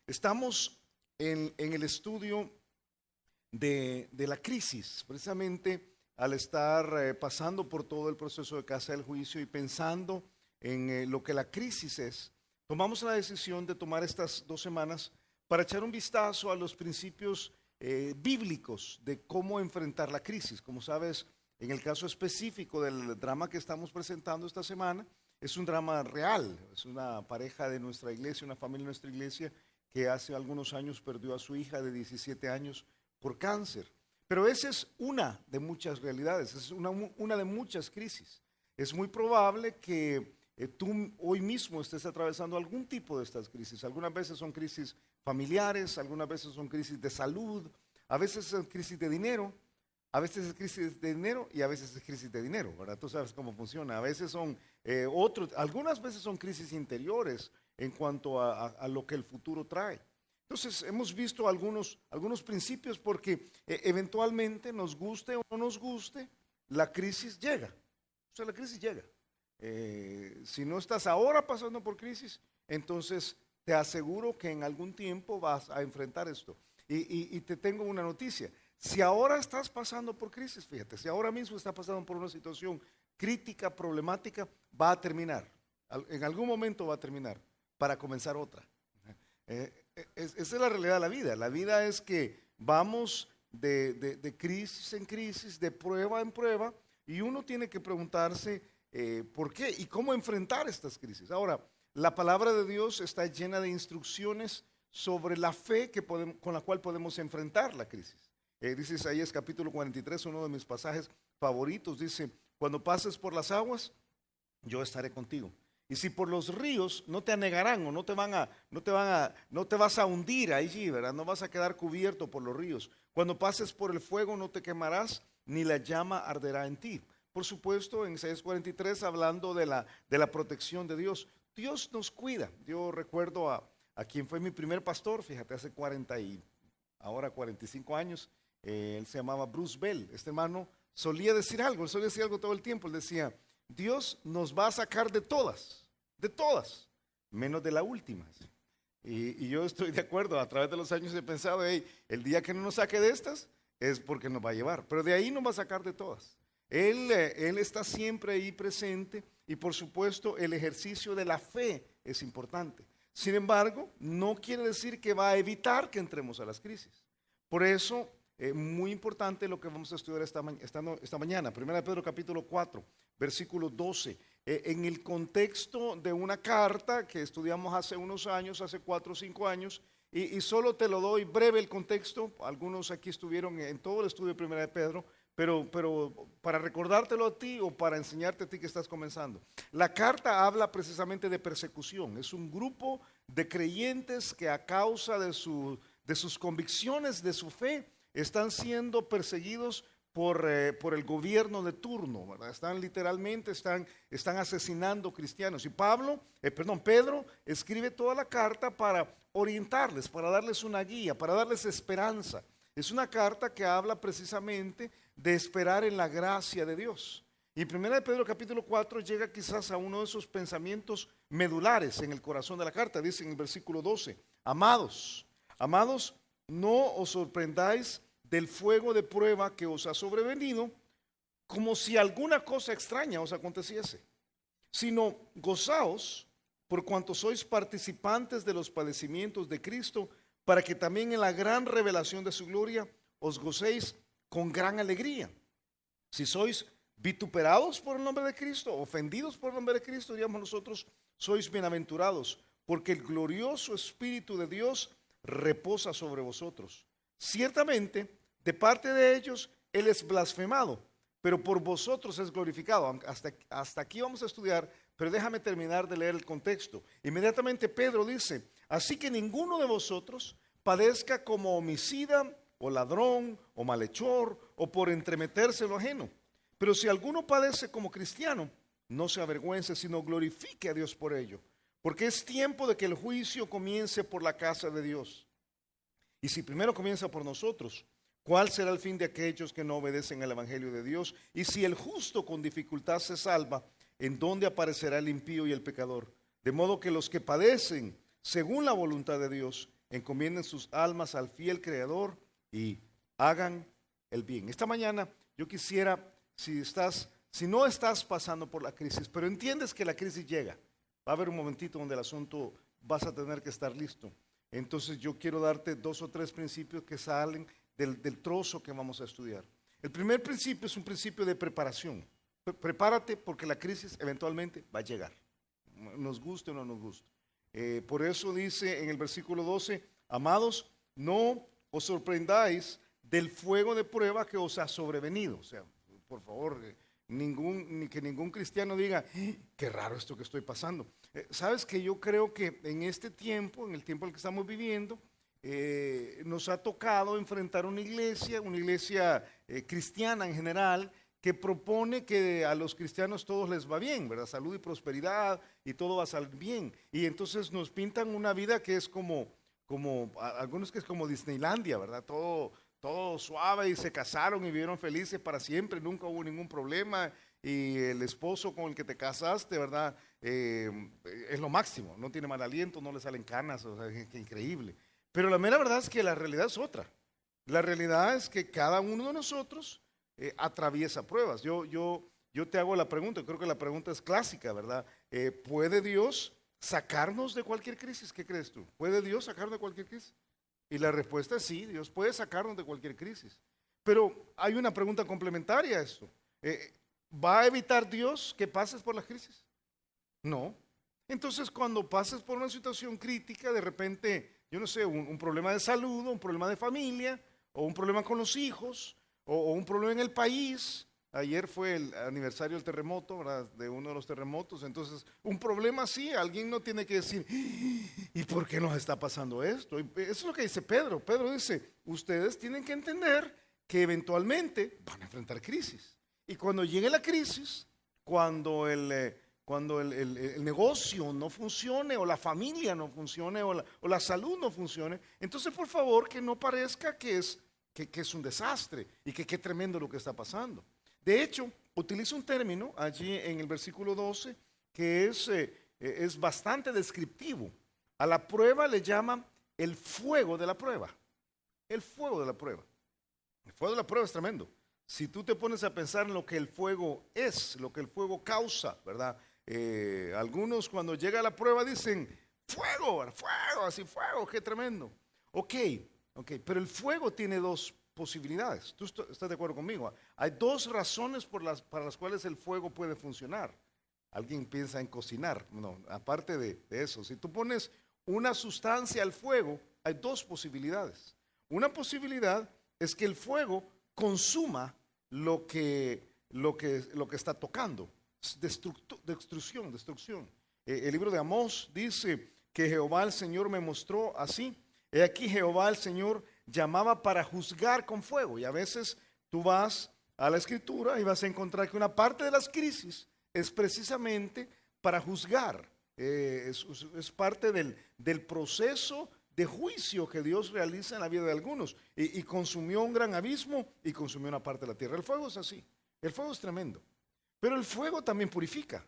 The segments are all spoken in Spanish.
Estamos en el estudio de la crisis, precisamente al estar pasando por todo el proceso de casa del juicio y pensando en lo que la crisis es. Tomamos la decisión de tomar estas 2 semanas para echar un vistazo a los principios bíblicos de cómo enfrentar la crisis. Como sabes, en el caso específico del drama que estamos presentando esta semana, es un drama real. Es una pareja de nuestra iglesia, una familia de nuestra iglesia que hace algunos años perdió a su hija de 17 años por cáncer. Pero esa es una de muchas realidades, es una de muchas crisis. Es muy probable que tú hoy mismo estés atravesando algún tipo de estas crisis. Algunas veces son crisis familiares, algunas veces son crisis de salud, a veces son crisis de dinero, a veces es crisis de dinero y a veces es crisis de dinero, ¿verdad? Tú sabes cómo funciona. A veces son algunas veces son crisis interiores en cuanto a lo que el futuro trae. Entonces hemos visto algunos principios porque eventualmente, nos guste o no nos guste, la crisis llega. O sea, la crisis llega. Si no estás ahora pasando por crisis, entonces te aseguro que en algún tiempo vas a enfrentar esto. Y te tengo una noticia. Si ahora estás pasando por crisis, fíjate, si ahora mismo estás pasando por una situación crítica, problemática, va a terminar. En algún momento va a terminar para comenzar otra. Esa es la realidad de la vida. La vida es que vamos de crisis en crisis, de prueba en prueba, y uno tiene que preguntarse por qué y cómo enfrentar estas crisis. Ahora, la palabra de Dios está llena de instrucciones sobre la fe con la cual podemos enfrentar la crisis. Dice Isaías capítulo 43, uno de mis pasajes favoritos, dice: cuando pases por las aguas, yo estaré contigo. Y si por los ríos, no te anegarán o no te vas a hundir allí, ¿verdad? No vas a quedar cubierto por los ríos. Cuando pases por el fuego, no te quemarás, ni la llama arderá en ti. Por supuesto, en Isaías 43, hablando de la protección de Dios. Dios nos cuida. Yo recuerdo a quien fue mi primer pastor, fíjate, hace 45 años. Él se llamaba Bruce Bell. Este hermano solía decir algo todo el tiempo. Él decía: Dios nos va a sacar de todas, menos de la última. Y yo estoy de acuerdo. A través de los años he pensado: hey, el día que no nos saque de estas es porque nos va a llevar, pero de ahí nos va a sacar de todas. Él está siempre ahí presente, y por supuesto el ejercicio de la fe es importante. Sin embargo, no quiere decir que va a evitar que entremos a las crisis. Por eso, muy importante lo que vamos a estudiar esta mañana. 1 Pedro capítulo 4, versículo 12. En el contexto de una carta que estudiamos hace unos años, hace 4 o 5 años, y solo te lo doy breve el contexto. Algunos aquí estuvieron en todo el estudio de 1 Pedro, pero para recordártelo a ti o para enseñarte a ti que estás comenzando. La carta habla precisamente de persecución. Es un grupo de creyentes que a causa de sus convicciones, de su fe, están siendo perseguidos por el gobierno de turno, ¿verdad? Están asesinando cristianos. Y Pedro escribe toda la carta para orientarles, para darles una guía, para darles esperanza. Es una carta que habla precisamente de esperar en la gracia de Dios. Y 1 Pedro capítulo 4 llega quizás a uno de esos pensamientos medulares en el corazón de la carta. Dice en el versículo 12: Amados, no os sorprendáis del fuego de prueba que os ha sobrevenido, como si alguna cosa extraña os aconteciese, sino gozaos por cuanto sois participantes de los padecimientos de Cristo, para que también en la gran revelación de su gloria os gocéis con gran alegría. Si sois vituperados por el nombre de Cristo, ofendidos por el nombre de Cristo, diríamos nosotros, sois bienaventurados, porque el glorioso Espíritu de Dios reposa sobre vosotros. Ciertamente, de parte de ellos, Él es blasfemado, pero por vosotros es glorificado. Hasta aquí vamos a estudiar, pero déjame terminar de leer el contexto. Inmediatamente Pedro dice: así que ninguno de vosotros padezca como homicida, o ladrón, o malhechor, o por entremeterse en lo ajeno. Pero si alguno padece como cristiano, no se avergüence, sino glorifique a Dios por ello. Porque es tiempo de que el juicio comience por la casa de Dios. Y si primero comienza por nosotros, ¿cuál será el fin de aquellos que no obedecen al evangelio de Dios? Y si el justo con dificultad se salva, ¿en dónde aparecerá el impío y el pecador? De modo que los que padecen según la voluntad de Dios, encomienden sus almas al fiel Creador y hagan el bien. Esta mañana yo quisiera, si no estás pasando por la crisis, pero entiendes que la crisis llega, va a haber un momentito donde el asunto vas a tener que estar listo. Entonces yo quiero darte 2 o 3 principios que salen del trozo que vamos a estudiar. El primer principio es un principio de preparación. Prepárate porque la crisis eventualmente va a llegar, nos guste o no nos guste. Por eso dice en el versículo 12, amados, no os sorprendáis del fuego de prueba que os ha sobrevenido. O sea, por favor, ni que ningún cristiano diga, qué raro esto que estoy pasando. Sabes que yo creo que en este tiempo, en el tiempo en el que estamos viviendo, nos ha tocado enfrentar una iglesia cristiana en general, que propone que a los cristianos todos les va bien, ¿verdad? Salud y prosperidad y todo va a salir bien. Y entonces nos pintan una vida que es como algunos que es como Disneylandia, ¿verdad? Todo suave y se casaron y vivieron felices para siempre, nunca hubo ningún problema y el esposo con el que te casaste, ¿verdad? Es lo máximo, no tiene mal aliento, no le salen canas, o sea, es increíble. Pero la mera verdad es que la realidad es otra. La realidad es que cada uno de nosotros atraviesa pruebas. Yo te hago la pregunta, creo que la pregunta es clásica, ¿verdad? ¿Puede Dios sacarnos de cualquier crisis? ¿Qué crees tú? ¿Puede Dios sacarnos de cualquier crisis? Y la respuesta es sí, Dios puede sacarnos de cualquier crisis. Pero hay una pregunta complementaria a esto. ¿Va a evitar Dios que pases por la crisis? No. Entonces, cuando pases por una situación crítica, de repente, yo no sé, un problema de salud, un problema de familia, o un problema con los hijos, o un problema en el país. Ayer fue el aniversario del terremoto, ¿verdad? De uno de los terremotos. Entonces, un problema así, alguien no tiene que decir, ¿y por qué nos está pasando esto? Eso es lo que dice Pedro. Pedro dice, ustedes tienen que entender que eventualmente van a enfrentar crisis. Y cuando llegue la crisis, cuando el negocio no funcione, o la familia no funcione, o la salud no funcione, entonces por favor que no parezca que es un desastre y que qué tremendo lo que está pasando. De hecho, utiliza un término allí en el versículo 12 que es bastante descriptivo. A la prueba le llaman el fuego de la prueba. El fuego de la prueba. El fuego de la prueba es tremendo. Si tú te pones a pensar en lo que el fuego es, lo que el fuego causa, ¿verdad? Algunos cuando llega la prueba dicen, fuego, fuego, así fuego, qué tremendo. Ok, pero el fuego tiene 2 posibilidades. ¿Tú estás de acuerdo conmigo? Hay 2 razones para las cuales el fuego puede funcionar. Alguien piensa en cocinar. No, aparte de eso, si tú pones una sustancia al fuego, hay 2 posibilidades. Una posibilidad es que el fuego consuma lo que está tocando. Destrucción. El libro de Amós dice que Jehová el Señor me mostró así. He aquí Jehová el Señor llamaba para juzgar con fuego. Y a veces tú vas a la Escritura y vas a encontrar que una parte de las crisis es precisamente para juzgar. Es parte del proceso de juicio que Dios realiza en la vida de algunos. Y consumió un gran abismo y consumió una parte de la tierra. El fuego es así. El fuego es tremendo. Pero el fuego también purifica.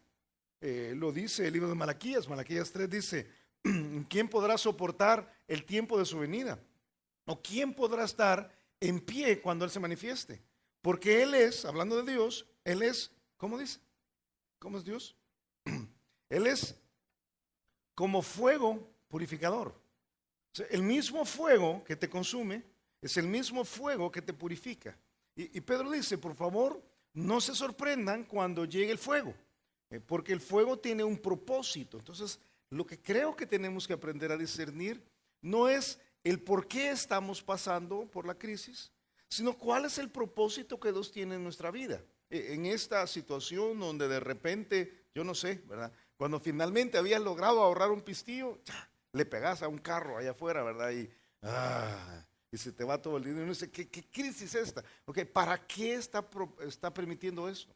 Lo dice el libro de Malaquías. Malaquías 3 dice, ¿quién podrá soportar el tiempo de su venida? ¿O quién podrá estar en pie cuando Él se manifieste? Porque Él es, hablando de Dios, Él es, ¿cómo dice? ¿Cómo es Dios? Él es como fuego purificador. O sea, el mismo fuego que te consume es el mismo fuego que te purifica. Y Pedro dice, por favor, no se sorprendan cuando llegue el fuego, porque el fuego tiene un propósito. Entonces, lo que creo que tenemos que aprender a discernir no es el por qué estamos pasando por la crisis, sino cuál es el propósito que Dios tiene en nuestra vida. En esta situación donde de repente, yo no sé, ¿verdad? Cuando finalmente habías logrado ahorrar un pistillo, le pegas a un carro allá afuera, ¿verdad? Y se te va todo el dinero. Y no sé, ¿qué crisis es esta? Okay, ¿para qué está permitiendo esto?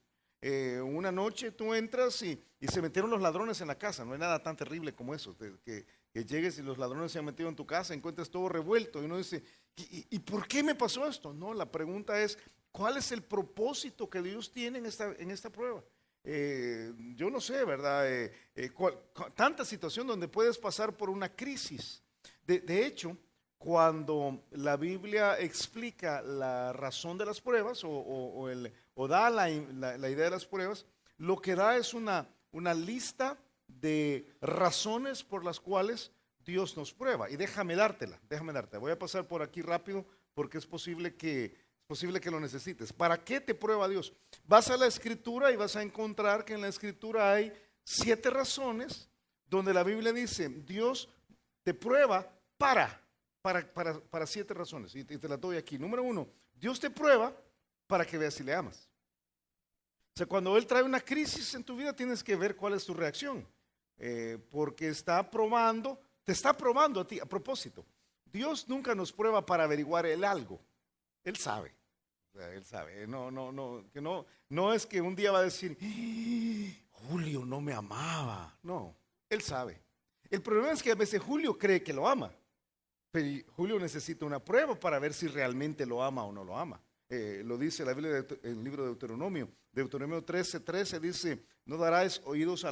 Una noche tú entras y se metieron los ladrones en la casa. No hay nada tan terrible como eso, que llegues y los ladrones se han metido en tu casa, encuentres todo revuelto y uno dice, ¿y por qué me pasó esto? No, la pregunta es, ¿cuál es el propósito que Dios tiene en esta prueba? Yo no sé, ¿verdad? Tanta situación donde puedes pasar por una crisis. De hecho, cuando la Biblia explica la razón de las pruebas o da la idea de las pruebas, lo que da es una lista de razones por las cuales Dios nos prueba. Y déjame dártela. Voy a pasar por aquí rápido porque es posible que lo necesites. ¿Para qué te prueba Dios? Vas a la Escritura y vas a encontrar que en la Escritura hay 7 razones donde la Biblia dice, Dios te prueba para 7 razones. Y te las doy aquí. Número 1, Dios te prueba para que veas si le amas. O sea, cuando Él trae una crisis en tu vida, tienes que ver cuál es tu reacción. Porque te está probando a ti. A propósito, Dios nunca nos prueba para averiguar el algo. Él sabe. O sea, Él sabe. No es que un día va a decir, Julio no me amaba. No, Él sabe. El problema es que a veces Julio cree que lo ama. Pero Julio necesita una prueba para ver si realmente lo ama o no lo ama. Lo dice la Biblia en el libro de Deuteronomio. Deuteronomio 13:13 dice, no darás oídos a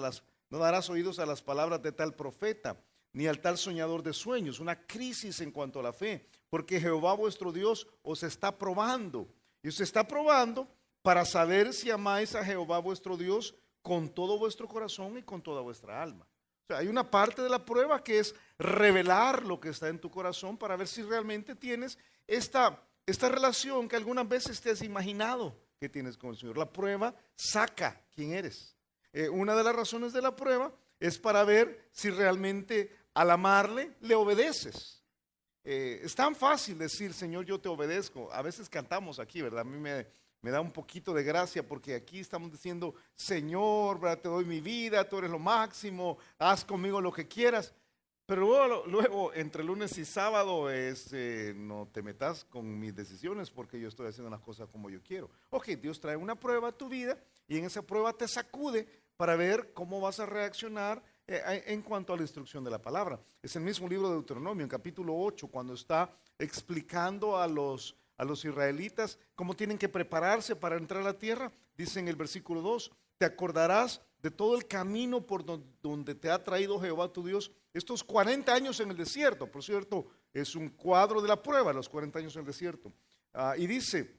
las palabras de tal profeta, ni al tal soñador de sueños. Una crisis en cuanto a la fe, porque Jehová vuestro Dios os está probando. Y os está probando para saber si amáis a Jehová vuestro Dios con todo vuestro corazón y con toda vuestra alma. O sea, hay una parte de la prueba que es revelar lo que está en tu corazón para ver si realmente tienes esta relación que algunas veces te has imaginado que tienes con el Señor. La prueba saca quién eres. Una de las razones de la prueba es para ver si realmente al amarle le obedeces. Es tan fácil decir, Señor, yo te obedezco. A veces cantamos aquí, ¿verdad? A mí me da un poquito de gracia porque aquí estamos diciendo, Señor, ¿verdad? Te doy mi vida, tú eres lo máximo, haz conmigo lo que quieras. Pero luego entre lunes y sábado no te metas con mis decisiones porque yo estoy haciendo las cosas como yo quiero. Ok, Dios trae una prueba a tu vida y en esa prueba te sacude para ver cómo vas a reaccionar en cuanto a la instrucción de la palabra. Es el mismo libro de Deuteronomio, en capítulo 8, cuando está explicando a los israelitas cómo tienen que prepararse para entrar a la tierra. Dice en el versículo 2, te acordarás de todo el camino por donde te ha traído Jehová tu Dios estos 40 años en el desierto. Por cierto, es un cuadro de la prueba, los 40 años en el desierto. Y dice,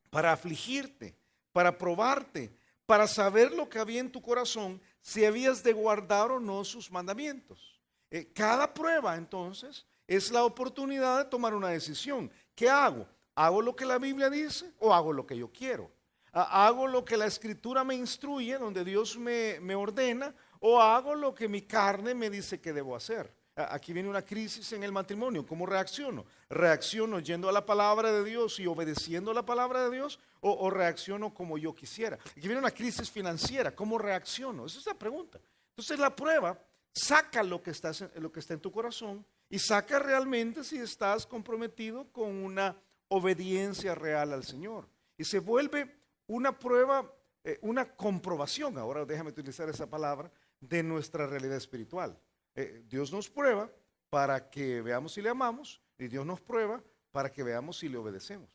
para afligirte, para probarte, para saber lo que había en tu corazón, si habías de guardar o no sus mandamientos. Cada prueba, entonces, es la oportunidad de tomar una decisión. ¿Qué hago? ¿Hago lo que la Biblia dice o hago lo que yo quiero? ¿Hago lo que la Escritura me instruye, donde Dios me ordena, o hago lo que mi carne me dice que debo hacer? Aquí viene una crisis en el matrimonio. ¿Cómo reacciono? ¿Reacciono yendo a la palabra de Dios y obedeciendo la palabra de Dios? ¿O reacciono como yo quisiera? Aquí viene una crisis financiera. ¿Cómo reacciono? Esa es la pregunta. Entonces la prueba saca lo que está en tu corazón y saca realmente si estás comprometido con una obediencia real al Señor. Y se vuelve una prueba, una comprobación, ahora déjame utilizar esa palabra, de nuestra realidad espiritual. Dios nos prueba para que veamos si le amamos y Dios nos prueba para que veamos si le obedecemos.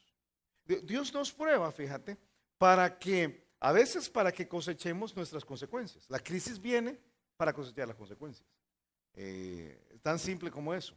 Dios nos prueba, fíjate, a veces para que cosechemos nuestras consecuencias. La crisis viene para cosechar las consecuencias. Tan simple como eso.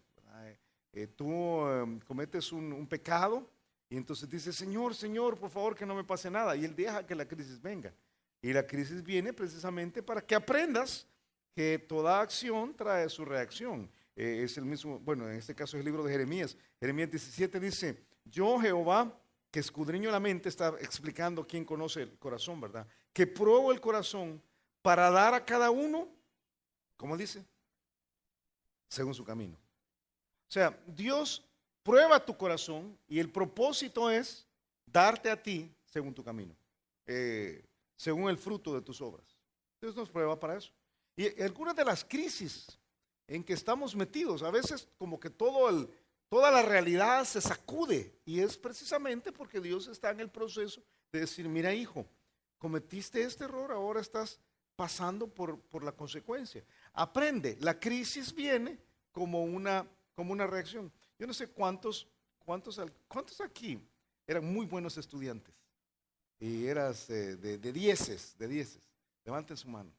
Tú cometes un pecado y entonces dices, Señor, Señor, por favor que no me pase nada. Y Él deja que la crisis venga. Y la crisis viene precisamente para que aprendas que toda acción trae su reacción. Es el mismo, bueno, en este caso es el libro de Jeremías. Jeremías 17 dice, yo Jehová, que escudriño la mente, está explicando quién conoce el corazón, ¿verdad? Que pruebo el corazón para dar a cada uno, ¿cómo dice? Según su camino. O sea, Dios prueba tu corazón y el propósito es darte a ti según tu camino, según el fruto de tus obras. Dios nos prueba para eso. Y algunas de las crisis en que estamos metidos, a veces como que toda la realidad se sacude y es precisamente porque Dios está en el proceso de decir, mira hijo, cometiste este error, ahora estás pasando por la consecuencia. Aprende, la crisis viene como una reacción. Yo no sé cuántos aquí eran muy buenos estudiantes y eras de dieces. Levanten su mano.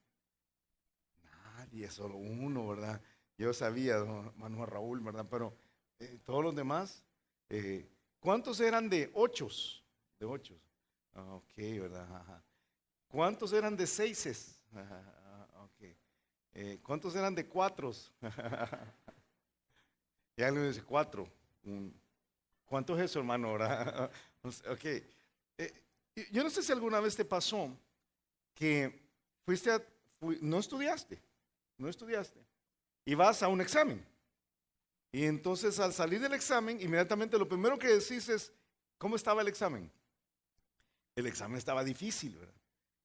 Nadie, solo uno, ¿verdad? Yo sabía, Manuel Raúl, ¿verdad? Pero todos los demás, ¿cuántos eran de ochos? De ochos. Ok, ¿verdad? Ajá. ¿Cuántos eran de seises? Ok. ¿Cuántos eran de cuatros? Y alguien dice cuatro. ¿Cuánto es eso, hermano? ¿Verdad? Ok. Yo no sé si alguna vez te pasó que no estudiaste, no estudiaste, y vas a un examen. Y entonces al salir del examen, inmediatamente lo primero que decís es, ¿cómo estaba el examen? El examen estaba difícil, ¿verdad?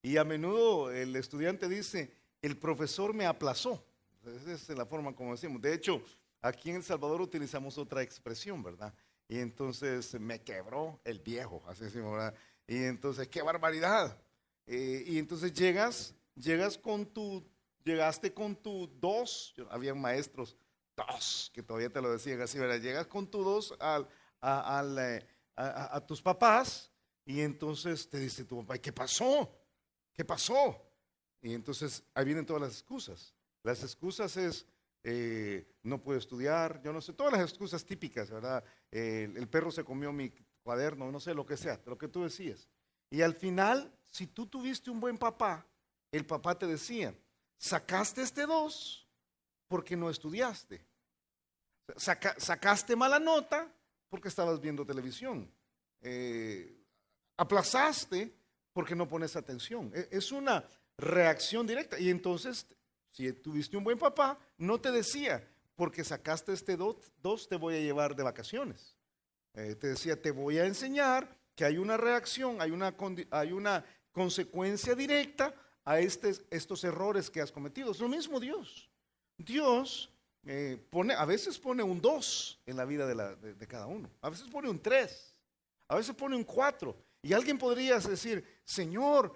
Y a menudo el estudiante dice, el profesor me aplazó. Esa es la forma como decimos. De hecho, aquí en El Salvador utilizamos otra expresión, ¿verdad? Y entonces me quebró el viejo, así decimos, ¿verdad? Y entonces, ¡qué barbaridad! Y entonces llegaste con tu dos, habían maestros, dos, que todavía te lo decían así, ¿verdad? Llegas con tu dos a tus papás y entonces te dice tu papá, ¿qué pasó? ¿Qué pasó? Y entonces ahí vienen todas las excusas. Las excusas es, no puedo estudiar, yo no sé, todas las excusas típicas, ¿verdad? El perro se comió mi cuaderno, no sé, lo que sea, lo que tú decías. Y al final, si tú tuviste un buen papá, el papá te decía, sacaste este 2 porque no estudiaste. Sacaste mala nota porque estabas viendo televisión. Aplazaste porque no pones atención. Es una reacción directa. Y entonces, si tuviste un buen papá, no te decía, porque sacaste este 2 te voy a llevar de vacaciones. Te decía, te voy a enseñar que hay una reacción, hay una consecuencia directa a estos errores que has cometido. Es lo mismo Dios. Dios a veces pone un 2 en la vida de cada uno. A veces pone un 3. A veces pone un 4. Y alguien podría decir, Señor,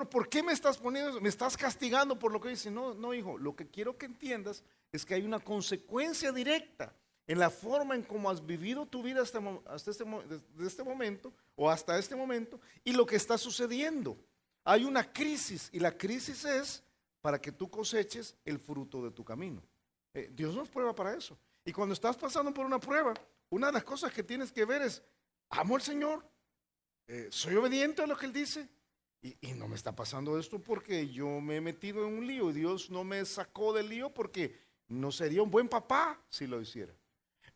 ¿por qué me estás poniendo eso? ¿Me estás castigando por lo que dice? No, no, hijo, lo que quiero que entiendas es que hay una consecuencia directa en la forma en cómo has vivido tu vida desde este momento o hasta este momento y lo que está sucediendo. Hay una crisis y la crisis es para que tú coseches el fruto de tu camino. Dios nos prueba para eso. Y cuando estás pasando por una prueba, una de las cosas que tienes que ver es, amo al Señor, soy obediente a lo que Él dice y no me está pasando esto porque yo me he metido en un lío y Dios no me sacó del lío porque no sería un buen papá si lo hiciera.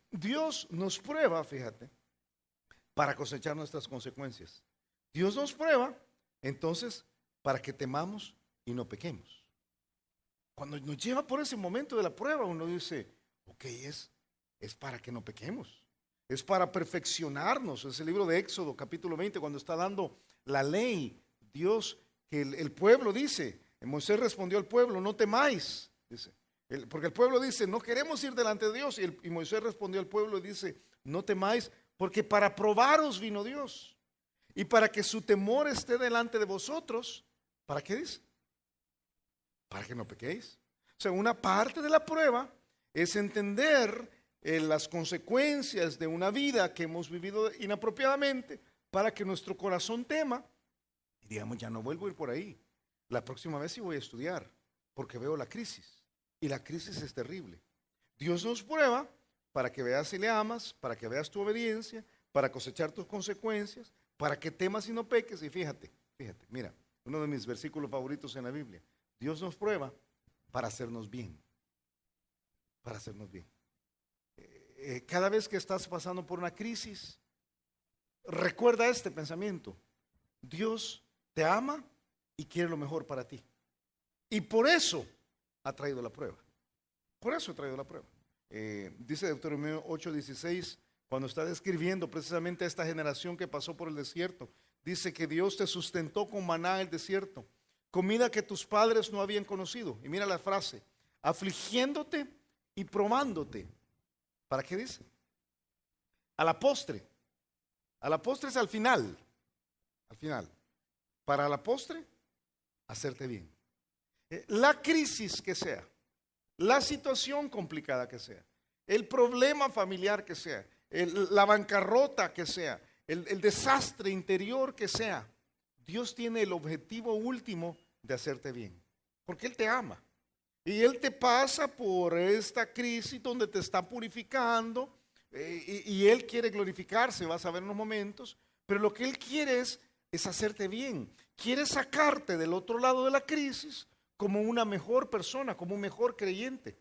Dios nos prueba, fíjate, para cosechar nuestras consecuencias. Dios nos prueba, entonces, para que temamos y no pequemos. Cuando nos lleva por ese momento de la prueba, uno dice, ok, es para que no pequemos. Es para perfeccionarnos. Es el libro de Éxodo, capítulo 20, cuando está dando la ley. Dios, que el pueblo dice, Moisés respondió al pueblo, no temáis, dice. Porque el pueblo dice, no queremos ir delante de Dios. Y Moisés respondió al pueblo y dice, no temáis, porque para probaros vino Dios. Y para que su temor esté delante de vosotros, ¿para qué dice? Para que no pequéis. O sea, una parte de la prueba es entender las consecuencias de una vida que hemos vivido inapropiadamente para que nuestro corazón tema y digamos, ya no vuelvo a ir por ahí. La próxima vez sí voy a estudiar porque veo la crisis. Y la crisis es terrible. Dios nos prueba para que veas si le amas, para que veas tu obediencia, para cosechar tus consecuencias, para que temas y no peques. Y fíjate, mira, uno de mis versículos favoritos en la Biblia. Dios nos prueba para hacernos bien. Para hacernos bien. Cada vez que estás pasando por una crisis, recuerda este pensamiento. Dios te ama y quiere lo mejor para ti. Y por eso ha traído la prueba. Por eso ha traído la prueba. Dice Deuteronomio 8:16, cuando está describiendo precisamente a esta generación que pasó por el desierto, dice que Dios te sustentó con maná en el desierto, comida que tus padres no habían conocido. Y mira la frase, afligiéndote y probándote. ¿Para qué dice? A la postre. A la postre es al final. Al final. Para la postre, hacerte bien. La crisis que sea, la situación complicada que sea, el problema familiar que sea, la bancarrota que sea, el desastre interior que sea, Dios tiene el objetivo último de hacerte bien, porque Él te ama. Y Él te pasa por esta crisis donde te está purificando y Él quiere glorificarse, vas a ver en unos momentos, pero lo que Él quiere es hacerte bien. Quiere sacarte del otro lado de la crisis como una mejor persona, como un mejor creyente.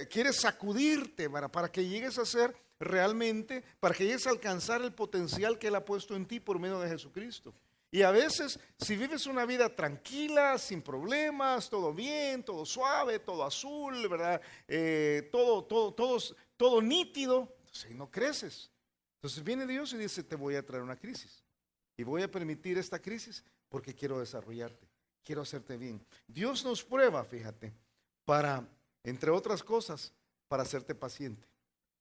Quiere sacudirte para que llegues a ser realmente, para que llegues a alcanzar el potencial que Él ha puesto en ti por medio de Jesucristo. Y a veces, si vives una vida tranquila, sin problemas, todo bien, todo suave, todo azul, ¿verdad? Todo nítido, entonces no creces. Entonces viene Dios y dice, te voy a traer una crisis. Y voy a permitir esta crisis porque quiero desarrollarte, quiero hacerte bien. Dios nos prueba, fíjate, para, entre otras cosas, para hacerte paciente.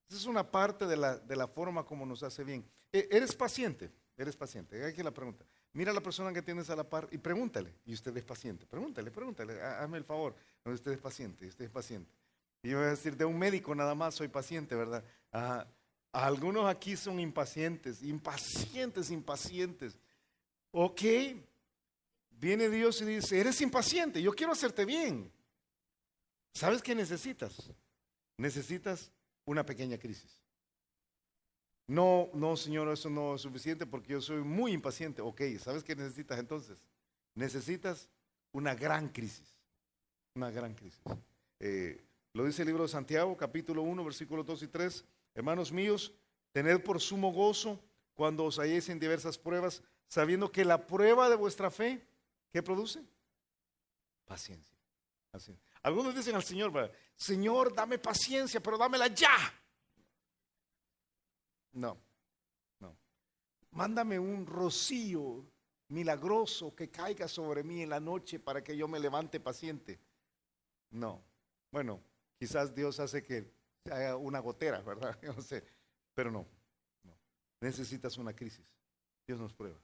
Esa es una parte de la forma como nos hace bien. ¿Eres paciente? Eres paciente. Aquí la pregunta. Mira a la persona que tienes a la par y pregúntale. Y usted es paciente. Pregúntale. Hazme el favor. No, usted es paciente. Usted es paciente. Y yo voy a decir, de un médico nada más soy paciente, ¿verdad? Algunos aquí son impacientes. Impacientes. Ok. Viene Dios y dice, eres impaciente. Yo quiero hacerte bien. ¿Sabes qué necesitas? Necesitas una pequeña crisis. No, Señor, eso no es suficiente porque yo soy muy impaciente. Ok, ¿sabes qué necesitas entonces? Necesitas una gran crisis. Una gran crisis. Lo dice el libro de Santiago, capítulo 1, versículos 2 y 3. Hermanos míos, tened por sumo gozo cuando os halléis en diversas pruebas, sabiendo que la prueba de vuestra fe, ¿qué produce? Paciencia. Algunos dicen al Señor, ¿verdad? Señor, dame paciencia, pero dámela ya. No. Mándame un rocío milagroso que caiga sobre mí en la noche para que yo me levante paciente. No. Bueno, quizás Dios hace que haya una gotera, ¿verdad? No sé. Pero no. Necesitas una crisis. Dios nos prueba.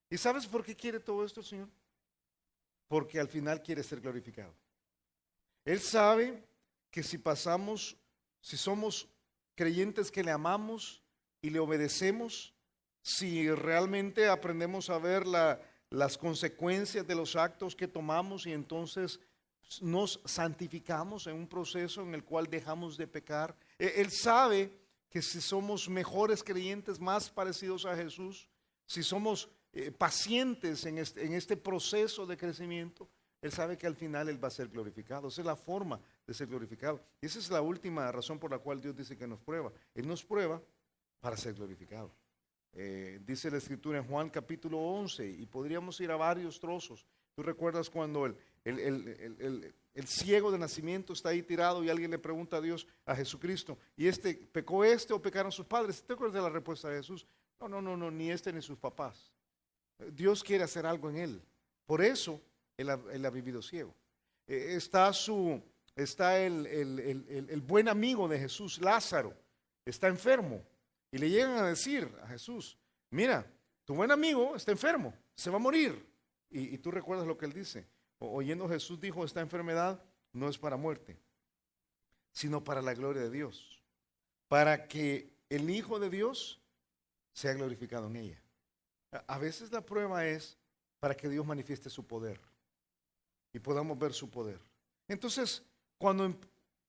¿Y sabes por qué quiere todo esto el Señor? Porque al final quiere ser glorificado. Él sabe que si somos creyentes que le amamos y le obedecemos, si realmente aprendemos a ver las consecuencias de los actos que tomamos y entonces nos santificamos en un proceso en el cual dejamos de pecar. Él sabe que si somos mejores creyentes, más parecidos a Jesús, si somos pacientes en este proceso de crecimiento, Él sabe que al final Él va a ser glorificado. Esa es la forma de ser glorificado. Y esa es la última razón por la cual Dios dice que nos prueba. Él nos prueba para ser glorificado. Dice la Escritura en Juan capítulo 11, y podríamos ir a varios trozos. ¿Tú recuerdas cuando el ciego de nacimiento está ahí tirado y alguien le pregunta a Dios, a Jesucristo, ¿y pecó o pecaron sus padres? ¿Te acuerdas de la respuesta de Jesús? No, ni ni sus papás. Dios quiere hacer algo en él. Por eso él ha vivido ciego. Está el buen amigo de Jesús, Lázaro, está enfermo. Y le llegan a decir a Jesús, mira, tu buen amigo está enfermo, se va a morir. Y tú recuerdas lo que él dice. Oyendo Jesús dijo, esta enfermedad no es para muerte, sino para la gloria de Dios. Para que el Hijo de Dios sea glorificado en ella. A veces la prueba es para que Dios manifieste su poder y podamos ver su poder. Entonces, cuando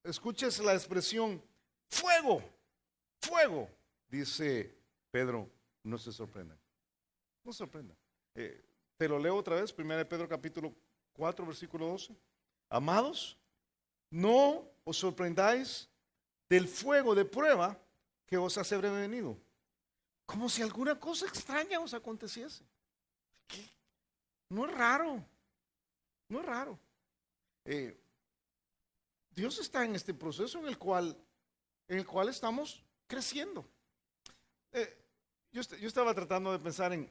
escuches la expresión fuego, dice Pedro, no se sorprendan. No se sorprendan. Te lo leo otra vez, 1 Pedro capítulo 4, versículo 12. Amados, no os sorprendáis del fuego de prueba que os ha sobrevenido, como si alguna cosa extraña os aconteciese. ¿Qué? No es raro. Dios está en este proceso en el cual estamos creciendo. Yo estaba tratando de pensar en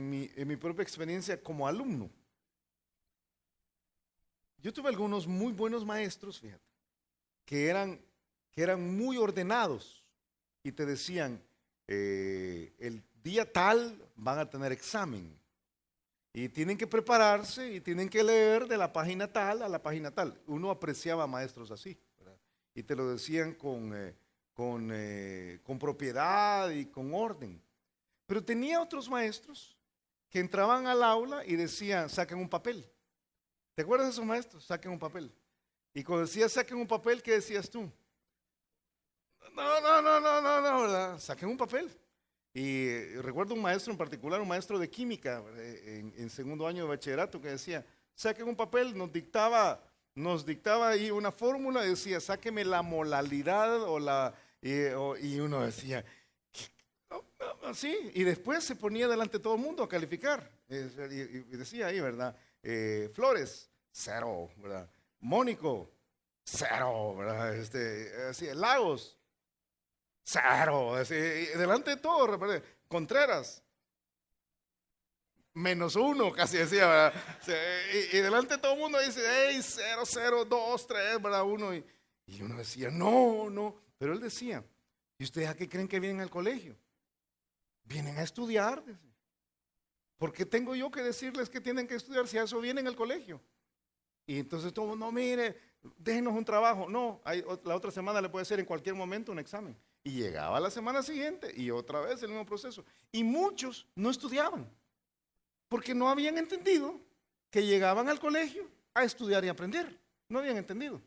mi propia experiencia como alumno. Yo tuve algunos muy buenos maestros, fíjate, que eran muy ordenados y te decían, el día tal van a tener examen y tienen que prepararse y tienen que leer de la página tal a la página tal. Uno apreciaba a maestros así, ¿verdad? Y te lo decían con propiedad y con orden. Pero tenía otros maestros que entraban al aula y decían, saquen un papel. ¿Te acuerdas de esos maestros? Saquen un papel. Y cuando decía saquen un papel, ¿qué decías tú? No, ¿verdad? Saquen un papel. Y recuerdo un maestro en particular, un maestro de química en segundo año de bachillerato que decía, saquen un papel, nos dictaba ahí una fórmula, decía, sáqueme la molalidad y uno decía, sí, y después se ponía delante de todo el mundo a calificar. Y decía ahí, ¿verdad? Flores, 0, ¿verdad? Mónico, 0, ¿verdad? Así, Lagos, 0, así, delante de todo, Contreras, -1, casi decía, ¿verdad? Y delante de todo el mundo dice, hey, 0, 0, 2, 3, ¿verdad? Y uno decía, no, pero él decía, ¿y ustedes a qué creen que vienen al colegio? Vienen a estudiar. ¿Por qué tengo yo que decirles que tienen que estudiar si a eso vienen al colegio? Y entonces todo, no, mire, déjenos un trabajo. No, la otra semana le puede hacer en cualquier momento un examen. Y llegaba la semana siguiente y otra vez el mismo proceso. Y muchos no estudiaban porque no habían entendido que llegaban al colegio a estudiar y aprender. No habían entendido.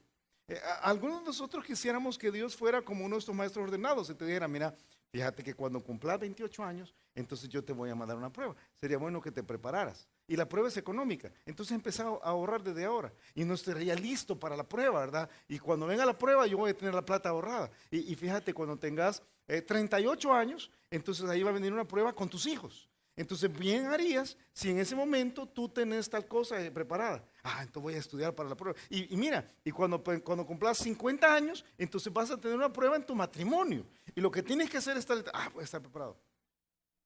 Algunos de nosotros quisiéramos que Dios fuera como uno de estos maestros ordenados y te dijera, mira, fíjate que cuando cumplas 28 años, entonces yo te voy a mandar una prueba. Sería bueno que te prepararas. Y la prueba es económica. Entonces empezar a ahorrar desde ahora. Y no estaría listo para la prueba, ¿verdad? Y cuando venga la prueba, yo voy a tener la plata ahorrada. Y fíjate, cuando tengas 38 años, entonces ahí va a venir una prueba con tus hijos. Entonces bien harías si en ese momento tú tenés tal cosa preparada. Entonces voy a estudiar para la prueba. Y mira, y cuando cumplas 50 años, entonces vas a tener una prueba en tu matrimonio. Y lo que tienes que hacer es voy a estar preparado.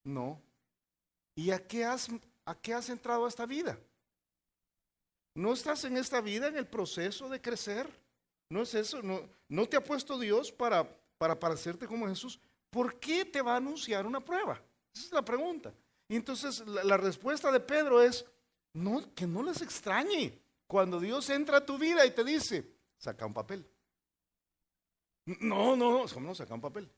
No. ¿Y a qué has entrado a esta vida? ¿No estás en esta vida en el proceso de crecer? ¿No es eso? ¿No te ha puesto Dios para parecerte como Jesús? ¿Por qué te va a anunciar una prueba? Esa es la pregunta. Y entonces la respuesta de Pedro es, que no les extrañe cuando Dios entra a tu vida y te dice, saca un papel. No, saca un papel.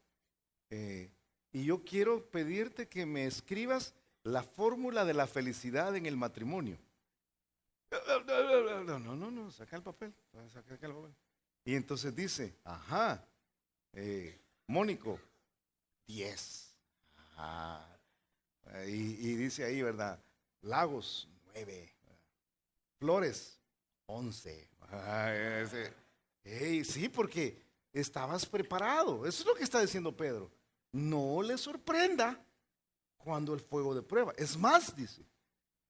Y yo quiero pedirte que me escribas la fórmula de la felicidad en el matrimonio. No, saca el papel. Y entonces dice, Mónico, 10. Y dice ahí, ¿verdad? Lagos, 9. Flores, 11. Sí, porque estabas preparado. Eso es lo que está diciendo Pedro. No le sorprenda cuando el fuego de prueba. Es más, dice,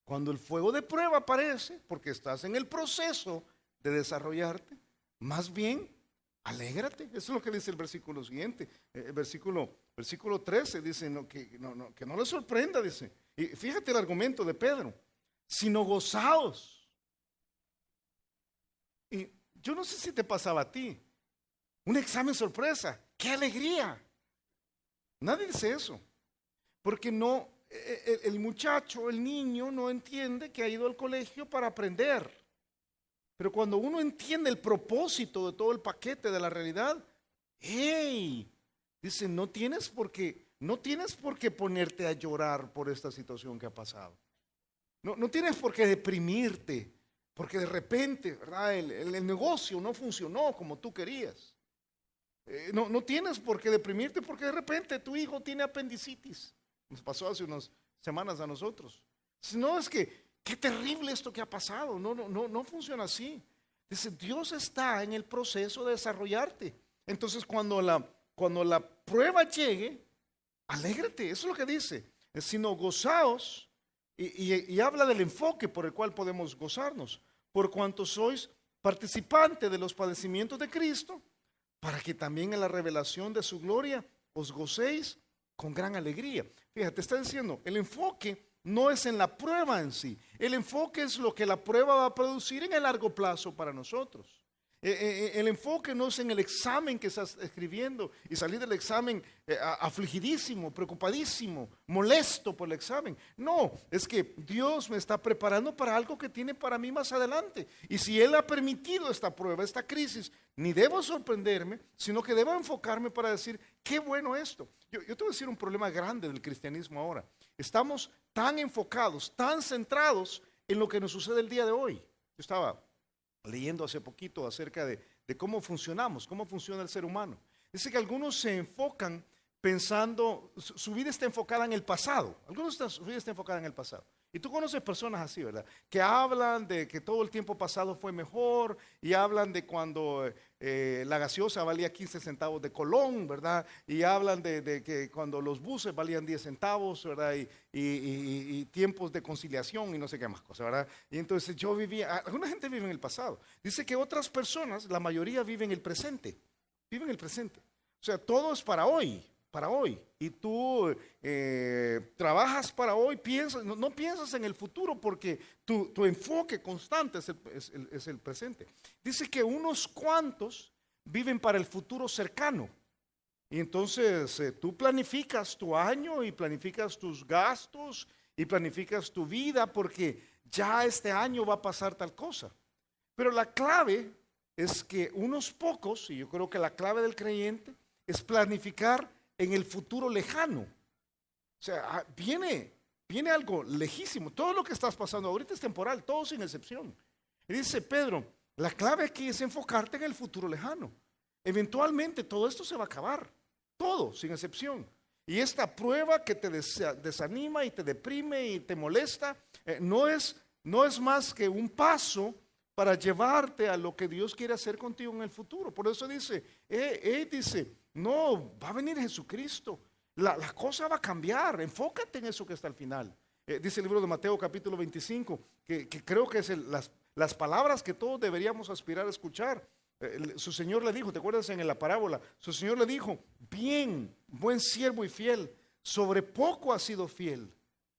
cuando el fuego de prueba aparece, porque estás en el proceso de desarrollarte, más bien, alégrate. Eso es lo que dice el versículo siguiente. El versículo 13 dice que no le sorprenda, dice. Y fíjate el argumento de Pedro, sino gozaos. Y yo no sé si te pasaba a ti. Un examen sorpresa, ¡qué alegría! Nadie dice eso. Porque el muchacho, el niño no entiende que ha ido al colegio para aprender. Pero cuando uno entiende el propósito de todo el paquete de la realidad, dice, no tienes por qué ponerte a llorar por esta situación que ha pasado. No tienes por qué deprimirte, porque de repente, ¿verdad? El negocio no funcionó como tú querías. No tienes por qué deprimirte porque de repente tu hijo tiene apendicitis. Nos pasó hace unas semanas a nosotros. No, es que qué terrible esto que ha pasado. No funciona así. Dice, Dios está en el proceso de desarrollarte. Entonces cuando la prueba llegue, alégrate. Eso es lo que dice. Sino gozaos. Y habla del enfoque por el cual podemos gozarnos. Por cuanto sois participantes de los padecimientos de Cristo, para que también en la revelación de su gloria os gocéis con gran alegría. Fíjate, está diciendo, el enfoque no es en la prueba en sí. El enfoque es lo que la prueba va a producir en el largo plazo para nosotros. El enfoque no es en el examen que estás escribiendo y salir del examen afligidísimo, preocupadísimo, molesto por el examen. No, es que Dios me está preparando para algo que tiene para mí más adelante. Y si Él ha permitido esta prueba, esta crisis, ni debo sorprenderme, sino que debo enfocarme para decir, qué bueno esto. Yo te voy a decir un problema grande del cristianismo ahora. Estamos tan enfocados, tan centrados en lo que nos sucede el día de hoy. Yo estaba leyendo hace poquito acerca de cómo funcionamos, cómo funciona el ser humano. Dice que algunos se enfocan pensando, su vida está enfocada en el pasado. Su vida está enfocada en el pasado. Y tú conoces personas así, ¿verdad? Que hablan de que todo el tiempo pasado fue mejor y hablan de cuando la gaseosa valía 15 centavos de colón, ¿verdad? Y hablan de que cuando los buses valían 10 centavos, ¿verdad? Y tiempos de conciliación y no sé qué más cosas, ¿verdad? Y entonces alguna gente vive en el pasado. Dice que otras personas, la mayoría vive en el presente. Vive en el presente. O sea, todo es para hoy. Para hoy, y tú trabajas para hoy, no piensas en el futuro porque tu enfoque constante es el presente. Dice que unos cuantos viven para el futuro cercano, y entonces tú planificas tu año y planificas tus gastos y planificas tu vida porque ya este año va a pasar tal cosa. Pero la clave es que unos pocos, y yo creo que la clave del creyente es planificar en el futuro lejano. O sea, viene algo lejísimo. Todo lo que estás pasando ahorita es temporal, todo sin excepción. Y dice Pedro, la clave aquí es enfocarte en el futuro lejano. Eventualmente todo esto se va a acabar, todo sin excepción. Y esta prueba que te desanima y te deprime y te molesta, no es más que un paso para llevarte a lo que Dios quiere hacer contigo en el futuro. Por eso dice, no, va a venir Jesucristo. La cosa va a cambiar. Enfócate en eso que está al final. Dice el libro de Mateo capítulo 25, que creo que es las palabras que todos deberíamos aspirar a escuchar. Su Señor le dijo, ¿te acuerdas en la parábola? Su Señor le dijo, bien, buen siervo y fiel, sobre poco has sido fiel,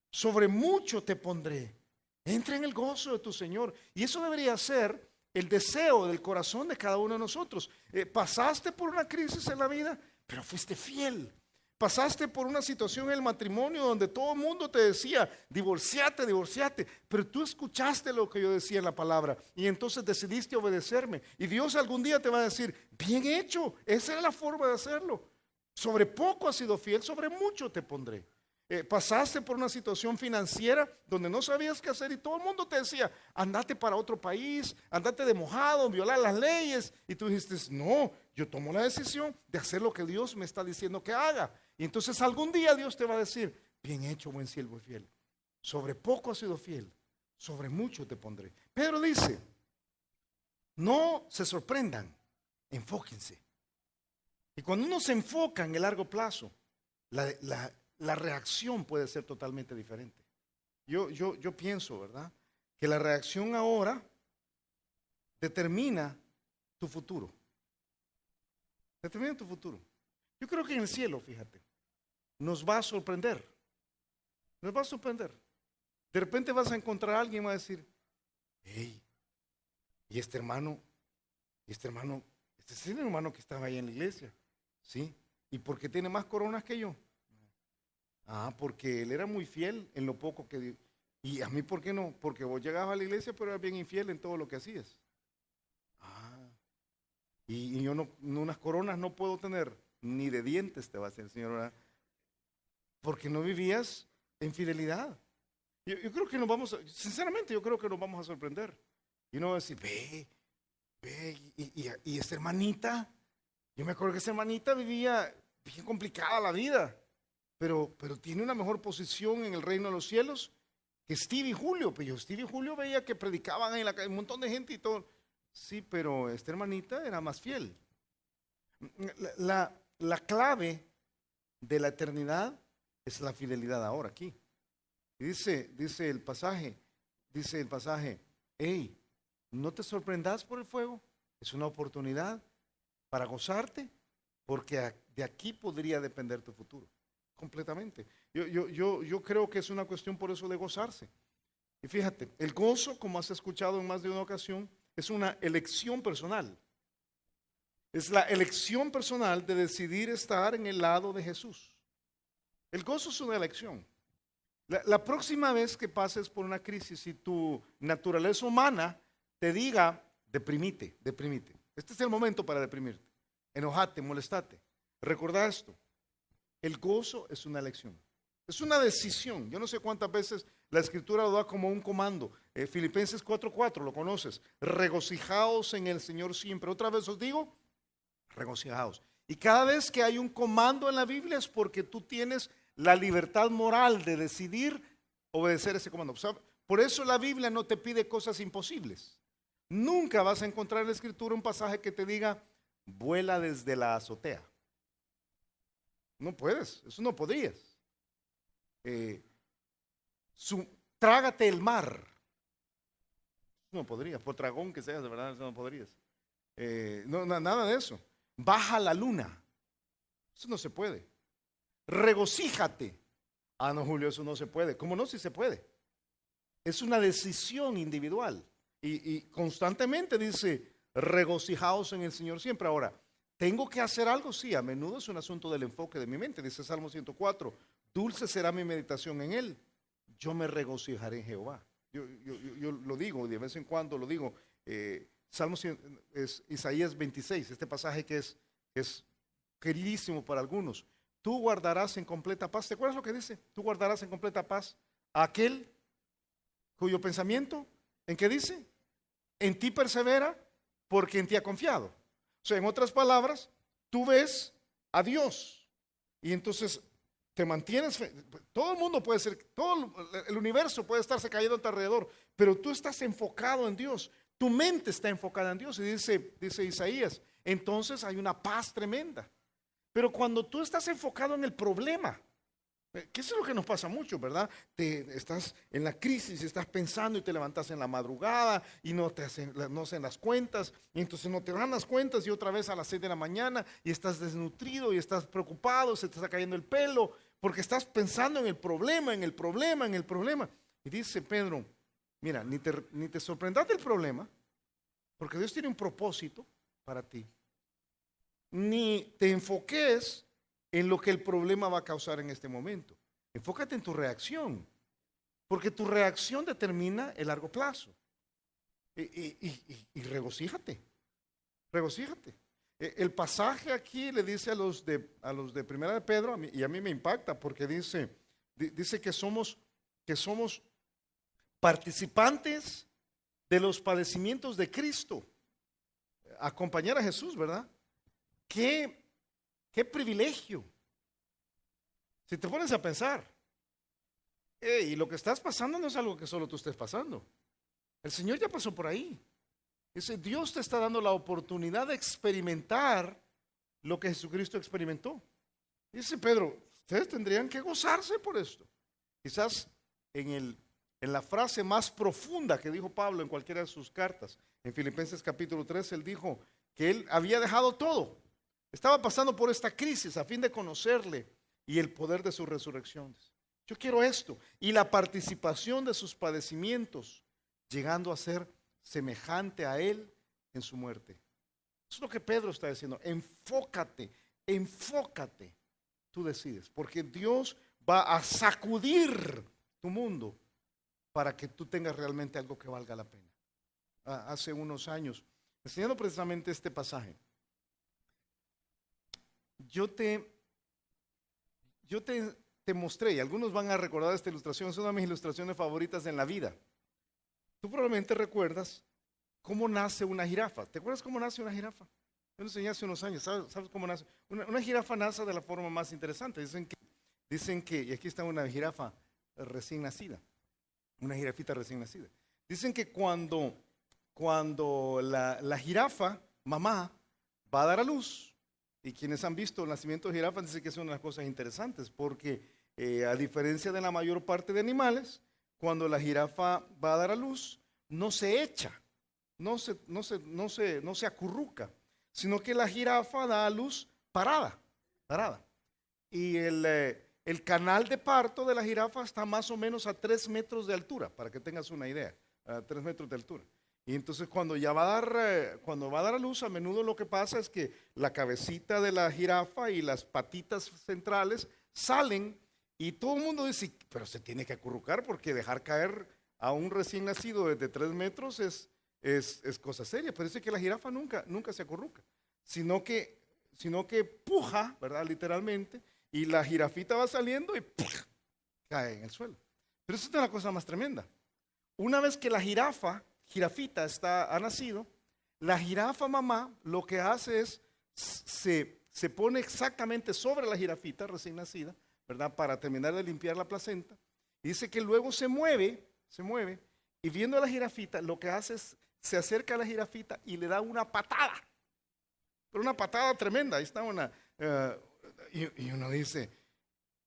sobre mucho te pondré. Entra en el gozo de tu Señor. Y eso debería ser el deseo del corazón de cada uno de nosotros. Pasaste por una crisis en la vida, pero fuiste fiel. Pasaste por una situación en el matrimonio donde todo el mundo te decía, divorciate, pero tú escuchaste lo que yo decía en la palabra y entonces decidiste obedecerme. Y Dios algún día te va a decir, bien hecho, esa es la forma de hacerlo. Sobre poco has sido fiel, sobre mucho te pondré. Pasaste por una situación financiera donde no sabías qué hacer y todo el mundo te decía, andate para otro país, andate de mojado, violar las leyes. Y tú dijiste, no, yo tomo la decisión de hacer lo que Dios me está diciendo que haga. Y entonces algún día Dios te va a decir, bien hecho, buen siervo y fiel. Sobre poco has sido fiel, sobre mucho te pondré. Pedro dice, no se sorprendan, enfóquense. Y cuando uno se enfoca en el largo plazo, la reacción puede ser totalmente diferente. Yo pienso, ¿verdad? Que la reacción ahora determina tu futuro. Determina tu futuro. Yo creo que en el cielo, fíjate, nos va a sorprender. Nos va a sorprender. De repente vas a encontrar a alguien y va a decir, hey, y este es el hermano que estaba ahí en la iglesia. ¿Sí? ¿Y por qué tiene más coronas que yo? Ah, porque él era muy fiel en lo poco que dio. ¿Y a mí por qué no? Porque vos llegabas a la iglesia, pero eras bien infiel en todo lo que hacías. Ah, y yo unas coronas no puedo tener, ni de dientes te va a hacer el Señor, ¿verdad? Porque no vivías en fidelidad. Yo creo que sinceramente, yo creo que nos vamos a sorprender. Y uno va a decir, ve, y esta hermanita, yo me acuerdo que esa hermanita vivía bien complicada la vida. Pero tiene una mejor posición en el reino de los cielos que Steve y Julio. Pero Steve y Julio veía que predicaban en la calle un montón de gente y todo. Sí, pero esta hermanita era más fiel. La clave de la eternidad es la fidelidad ahora aquí. Y dice el pasaje, hey, no te sorprendas por el fuego. Es una oportunidad para gozarte porque de aquí podría depender tu futuro. Completamente. Yo creo que es una cuestión por eso de gozarse. Y fíjate, el gozo, como has escuchado en más de una ocasión, es una elección personal. Es la elección personal de decidir estar en el lado de Jesús. El gozo es una elección. La próxima vez que pases por una crisis y tu naturaleza humana te diga, deprimite. Este es el momento para deprimirte. Enojate, molestate. Recordá esto. El gozo es una elección. Es una decisión. Yo no sé cuántas veces la Escritura lo da como un comando. Filipenses 4:4, lo conoces. Regocijaos en el Señor siempre. Otra vez os digo, regocijaos. Y cada vez que hay un comando en la Biblia es porque tú tienes la libertad moral de decidir obedecer ese comando. O sea, por eso la Biblia no te pide cosas imposibles. Nunca vas a encontrar en la Escritura un pasaje que te diga, vuela desde la azotea. No puedes, eso no podrías. Trágate el mar. No podrías, por dragón que seas, de verdad, eso no podrías. Nada de eso. Baja la luna. Eso no se puede. Regocíjate. Ah, no, Julio, eso no se puede. ¿Cómo no? Sí se puede. Es una decisión individual. Y constantemente dice, regocijaos en el Señor siempre. Ahora, ¿tengo que hacer algo? Sí, a menudo es un asunto del enfoque de mi mente. Dice Salmo 104, dulce será mi meditación en Él. Yo me regocijaré en Jehová. Yo lo digo, de vez en cuando lo digo. Salmo es Isaías 26, este pasaje que es queridísimo para algunos. Tú guardarás en completa paz. ¿Te acuerdas lo que dice? Tú guardarás en completa paz a aquel cuyo pensamiento, ¿en qué dice? En ti persevera porque en ti ha confiado. O sea, en otras palabras, tú ves a Dios y entonces te mantienes. Todo el mundo puede ser, todo el universo puede estarse cayendo a tu alrededor, pero tú estás enfocado en Dios. Tu mente está enfocada en Dios. Y dice Isaías, entonces hay una paz tremenda. Pero cuando tú estás enfocado en el problema, que eso es lo que nos pasa mucho, ¿verdad? Estás en la crisis, estás pensando y te levantas en la madrugada y no hacen las cuentas, y entonces no te dan las cuentas y otra vez a las 6 de la mañana y estás desnutrido y estás preocupado, se te está cayendo el pelo porque estás pensando en el problema, en el problema, en el problema. Y dice Pedro, mira, ni te sorprendas del problema, porque Dios tiene un propósito para ti. Ni te enfoques en lo que el problema va a causar en este momento. Enfócate en tu reacción, porque tu reacción determina el largo plazo. Y regocíjate, regocíjate. El pasaje aquí le dice a los de Primera de Pedro, y a mí me impacta, porque dice que somos participantes de los padecimientos de Cristo. Acompañar a Jesús, ¿verdad? Qué privilegio. Si te pones a pensar, y lo que estás pasando no es algo que solo tú estés pasando. El Señor ya pasó por ahí. Dice, Dios te está dando la oportunidad de experimentar lo que Jesucristo experimentó. Dice Pedro, ustedes tendrían que gozarse por esto. Quizás en la frase más profunda que dijo Pablo en cualquiera de sus cartas, en Filipenses capítulo 3, él dijo que él había dejado todo. Estaba pasando por esta crisis a fin de conocerle y el poder de sus resurrecciones. Yo quiero esto. Y la participación de sus padecimientos, llegando a ser semejante a él en su muerte. Eso es lo que Pedro está diciendo. Enfócate, enfócate. Tú decides, porque Dios va a sacudir tu mundo para que tú tengas realmente algo que valga la pena. Hace unos años, enseñando precisamente este pasaje, yo te mostré, y algunos van a recordar esta ilustración, es una de mis ilustraciones favoritas en la vida. Tú probablemente recuerdas cómo nace una jirafa. ¿Te acuerdas cómo nace una jirafa? Yo lo enseñé hace unos años. ¿Sabes cómo nace? Una jirafa nace de la forma más interesante. Dicen que, y aquí está una jirafa recién nacida, una jirafita recién nacida. Dicen que cuando la jirafa, mamá, va a dar a luz, y quienes han visto el nacimiento de jirafas dicen que es una de las cosas interesantes, porque a diferencia de la mayor parte de animales, cuando la jirafa va a dar a luz, no se echa, no se acurruca, sino que la jirafa da a luz parada. Y el canal de parto de la jirafa está más o menos a 3 metros de altura, para que tengas una idea, a 3 metros de altura. Y entonces cuando va a dar a luz, a menudo lo que pasa es que la cabecita de la jirafa y las patitas centrales salen y todo el mundo dice, pero se tiene que acurrucar porque dejar caer a un recién nacido desde 3 metros es cosa seria. Pero dice que la jirafa nunca se acurruca, sino que puja, ¿verdad? Literalmente, y la jirafita va saliendo y ¡puf! cae en el suelo. Pero eso es la cosa más tremenda. Una vez que la jirafita ha nacido, la jirafa mamá lo que hace es, se pone exactamente sobre la jirafita recién nacida, ¿verdad? Para terminar de limpiar la placenta. Y dice que luego se mueve, y viendo a la jirafita, lo que hace es, se acerca a la jirafita y le da una patada. Pero una patada tremenda, ahí está y uno dice,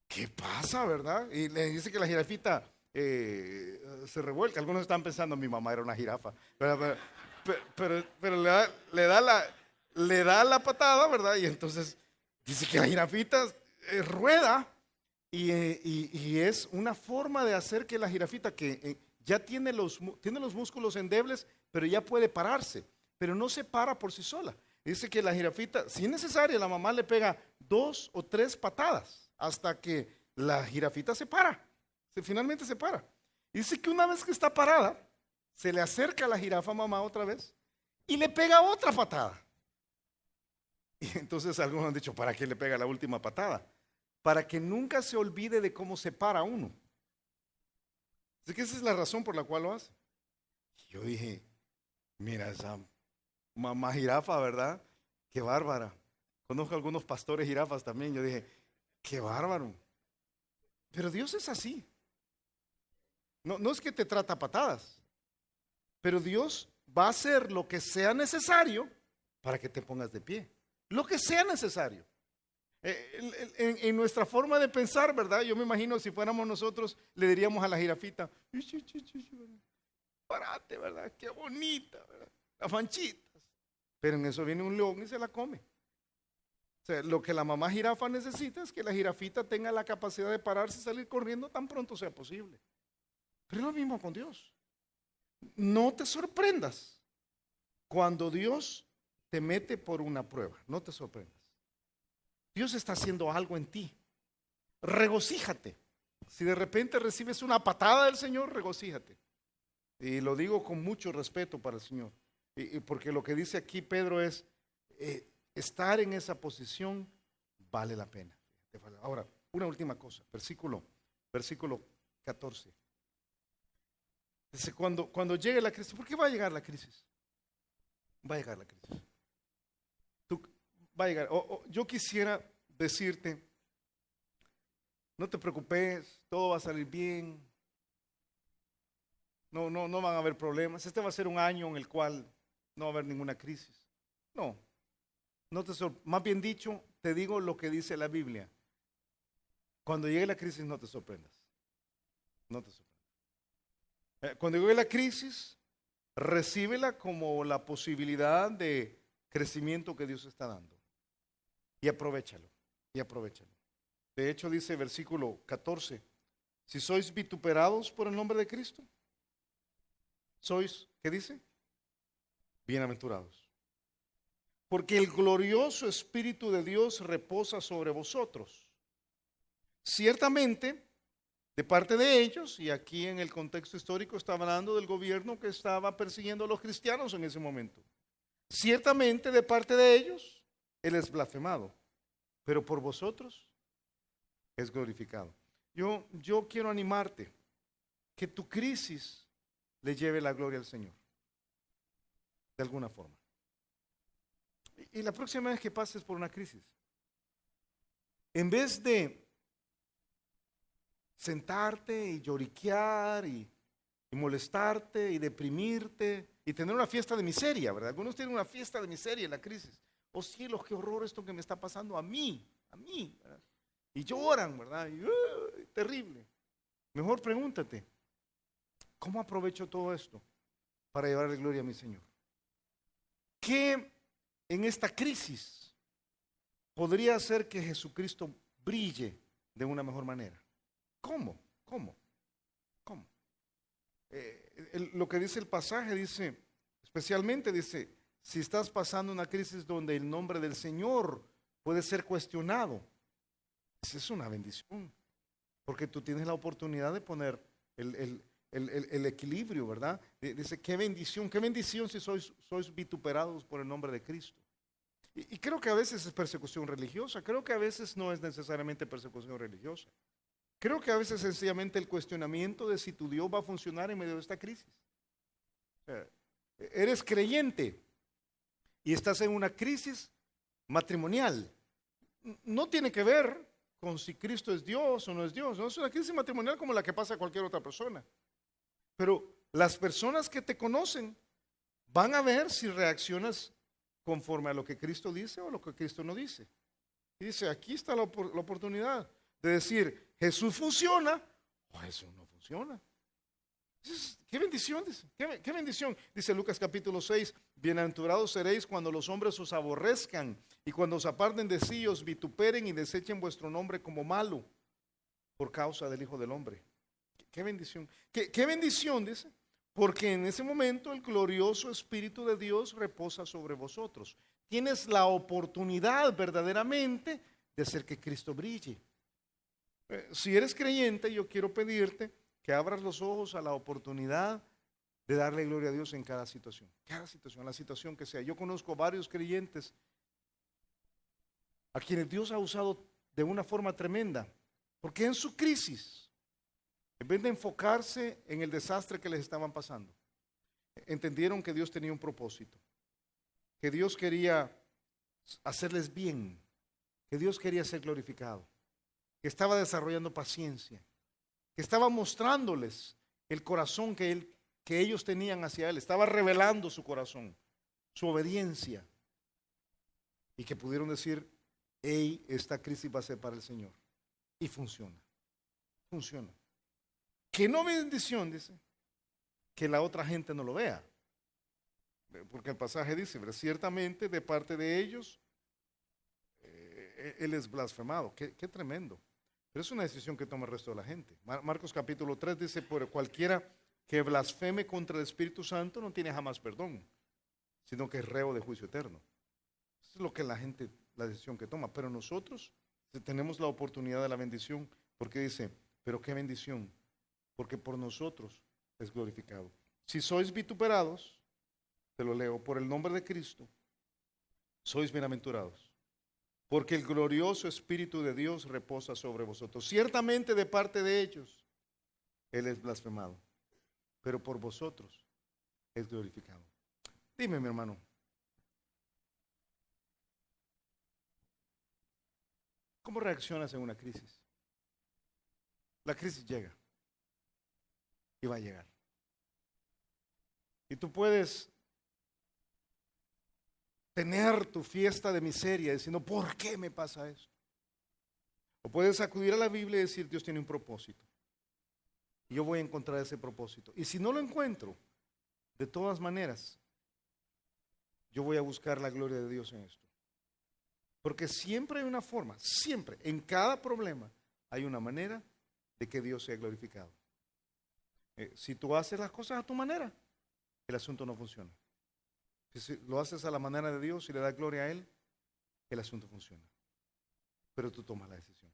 ¿qué pasa, verdad? Y le dice que la jirafita se revuelca. Algunos están pensando, mi mamá era una jirafa. Pero le da la patada, ¿verdad? Y entonces dice que la jirafita rueda y es una forma de hacer que la jirafita que ya tiene los músculos endebles, pero ya puede pararse, pero no se para por sí sola. Dice que la jirafita, si es necesario, la mamá le pega 2 o 3 patadas hasta que la jirafita se para, finalmente se para. Dice que una vez que está parada, se le acerca a la jirafa mamá otra vez y le pega otra patada. Y entonces algunos han dicho, ¿para qué le pega la última patada? Para que nunca se olvide de cómo se para uno. Así que esa es la razón por la cual lo hace. Y yo dije, mira esa mamá jirafa, ¿verdad? Qué bárbara. Conozco a algunos pastores jirafas también. Yo dije, qué bárbaro. Pero Dios es así. No es que te trata a patadas, pero Dios va a hacer lo que sea necesario para que te pongas de pie. Lo que sea necesario. En nuestra forma de pensar, ¿verdad? Yo me imagino si fuéramos nosotros, le diríamos a la jirafita, párate, ¿verdad? Qué bonita, ¿verdad? Las manchitas. Pero en eso viene un león y se la come. O sea, lo que la mamá jirafa necesita es que la jirafita tenga la capacidad de pararse y salir corriendo tan pronto sea posible. Pero es lo mismo con Dios. No te sorprendas cuando Dios te mete por una prueba. No te sorprendas. Dios está haciendo algo en ti. Regocíjate. Si de repente recibes una patada del Señor, regocíjate. Y lo digo con mucho respeto para el Señor. Y porque lo que dice aquí Pedro es, estar en esa posición vale la pena. Ahora, una última cosa, versículo 14. Dice, cuando llegue la crisis, ¿por qué va a llegar la crisis? Va a llegar la crisis. Va a llegar. Yo quisiera decirte, no te preocupes, todo va a salir bien. No van a haber problemas. Este va a ser un año en el cual no va a haber ninguna crisis. No más bien dicho, te digo lo que dice la Biblia. Cuando llegue la crisis, no te sorprendas. No te sorprendas. Cuando llegue la crisis, recíbela como la posibilidad de crecimiento que Dios está dando. Y aprovéchalo. De hecho, dice versículo 14, si sois vituperados por el nombre de Cristo, sois, ¿qué dice? Bienaventurados. Porque el glorioso Espíritu de Dios reposa sobre vosotros. Ciertamente, de parte de ellos, y aquí en el contexto histórico está hablando del gobierno que estaba persiguiendo a los cristianos en ese momento. Ciertamente, de parte de ellos, Él es blasfemado, pero por vosotros es glorificado. Yo quiero animarte que tu crisis le lleve la gloria al Señor, de alguna forma. Y la próxima vez que pases por una crisis, en vez de sentarte y lloriquear y molestarte y deprimirte y tener una fiesta de miseria, ¿verdad? Algunos tienen una fiesta de miseria en la crisis. Oh cielos, qué horror esto que me está pasando a mí, ¿verdad? Y lloran, ¿verdad? Terrible. Mejor pregúntate, ¿cómo aprovecho todo esto para llevarle gloria a mi Señor? ¿Qué en esta crisis podría hacer que Jesucristo brille de una mejor manera? ¿Cómo? Lo que dice el pasaje dice, especialmente dice, si estás pasando una crisis donde el nombre del Señor puede ser cuestionado, esa es una bendición, porque tú tienes la oportunidad de poner el equilibrio, ¿verdad? Dice, qué bendición si sois vituperados por el nombre de Cristo. Y creo que a veces es persecución religiosa, creo que a veces no es necesariamente persecución religiosa. Creo que a veces sencillamente el cuestionamiento de si tu Dios va a funcionar en medio de esta crisis. O sea, eres creyente y estás en una crisis matrimonial. No tiene que ver con si Cristo es Dios o no es Dios. No es una crisis matrimonial como la que pasa a cualquier otra persona. Pero las personas que te conocen van a ver si reaccionas conforme a lo que Cristo dice o lo que Cristo no dice. Y dice, aquí está la oportunidad de decir, Jesús funciona o Jesús no funciona. Qué bendición, dice. Qué bendición. Dice Lucas capítulo 6, bienaventurados seréis cuando los hombres os aborrezcan y cuando os aparten de sí, os vituperen y desechen vuestro nombre como malo por causa del Hijo del Hombre. Qué bendición. Qué bendición, dice. Porque en ese momento el glorioso Espíritu de Dios reposa sobre vosotros. Tienes la oportunidad verdaderamente de hacer que Cristo brille. Si eres creyente, yo quiero pedirte que abras los ojos a la oportunidad de darle gloria a Dios en cada situación, la situación que sea. Yo conozco varios creyentes a quienes Dios ha usado de una forma tremenda, porque en su crisis, en vez de enfocarse en el desastre que les estaban pasando, entendieron que Dios tenía un propósito, que Dios quería hacerles bien, que Dios quería ser glorificado, que estaba desarrollando paciencia, que estaba mostrándoles el corazón que ellos tenían hacia Él, estaba revelando su corazón, su obediencia, y que pudieron decir, hey, esta crisis va a ser para el Señor. Y funciona. Que no bendición, dice, que la otra gente no lo vea. Porque el pasaje dice, pero ciertamente de parte de ellos, Él es blasfemado. Qué tremendo. Pero es una decisión que toma el resto de la gente. Marcos capítulo 3 dice, por cualquiera que blasfeme contra el Espíritu Santo no tiene jamás perdón, sino que es reo de juicio eterno. Eso es lo que la decisión que toma. Pero nosotros tenemos la oportunidad de la bendición, porque dice, pero qué bendición, porque por nosotros es glorificado. Si sois vituperados, te lo leo, por el nombre de Cristo, sois bienaventurados, porque el glorioso Espíritu de Dios reposa sobre vosotros. Ciertamente de parte de ellos, Él es blasfemado, pero por vosotros es glorificado. Dime, mi hermano, ¿cómo reaccionas en una crisis? La crisis llega y va a llegar. Y tú puedes tener tu fiesta de miseria diciendo, ¿por qué me pasa esto? O puedes acudir a la Biblia y decir, Dios tiene un propósito. Y yo voy a encontrar ese propósito. Y si no lo encuentro, de todas maneras, yo voy a buscar la gloria de Dios en esto. Porque siempre hay una forma, siempre, en cada problema, hay una manera de que Dios sea glorificado. Si tú haces las cosas a tu manera, el asunto no funciona. Si lo haces a la manera de Dios y le das gloria a Él, el asunto funciona. Pero tú tomas la decisión.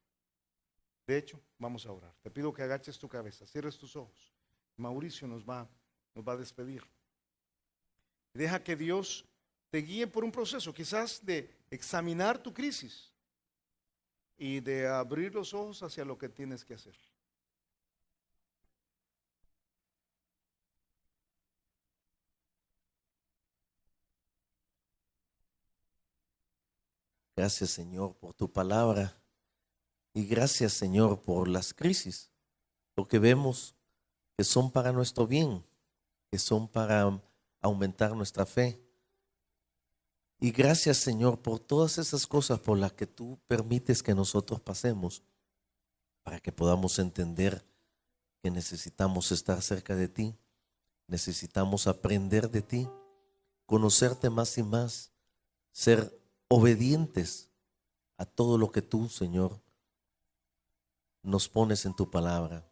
De hecho, vamos a orar. Te pido que agaches tu cabeza, cierres tus ojos. Mauricio nos va a despedir. Deja que Dios te guíe por un proceso, quizás de examinar tu crisis y de abrir los ojos hacia lo que tienes que hacer. Gracias, Señor, por tu palabra. Y gracias, Señor, por las crisis, porque vemos que son para nuestro bien, que son para aumentar nuestra fe. Y gracias, Señor, por todas esas cosas por las que tú permites que nosotros pasemos, para que podamos entender que necesitamos estar cerca de ti, necesitamos aprender de ti, conocerte más y más, ser obedientes a todo lo que tú, Señor, nos pones en tu palabra.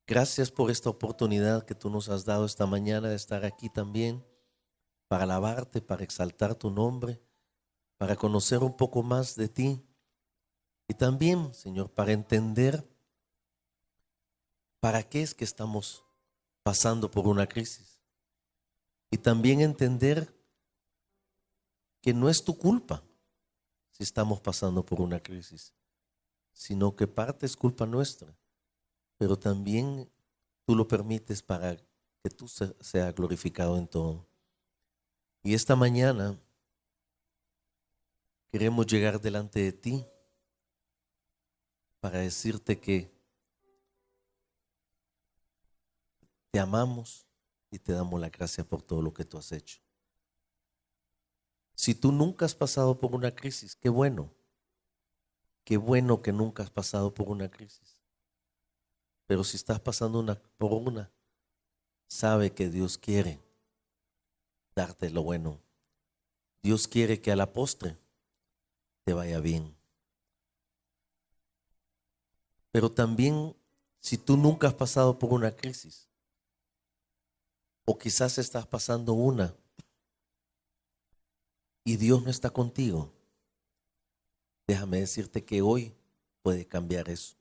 Gracias por esta oportunidad que tú nos has dado esta mañana de estar aquí también para alabarte, para exaltar tu nombre, para conocer un poco más de ti y también, Señor, para entender para qué es que estamos pasando por una crisis y también entender que no es tu culpa si estamos pasando por una crisis, sino que parte es culpa nuestra, pero también tú lo permites para que tú seas glorificado en todo. Y esta mañana queremos llegar delante de ti para decirte que te amamos y te damos la gracia por todo lo que tú has hecho. Si tú nunca has pasado por una crisis, qué bueno que nunca has pasado por una crisis. Pero si estás pasando por una, sabe que Dios quiere darte lo bueno. Dios quiere que a la postre te vaya bien. Pero también, si tú nunca has pasado por una crisis, o quizás estás pasando una, y Dios no está contigo, déjame decirte que hoy puede cambiar eso.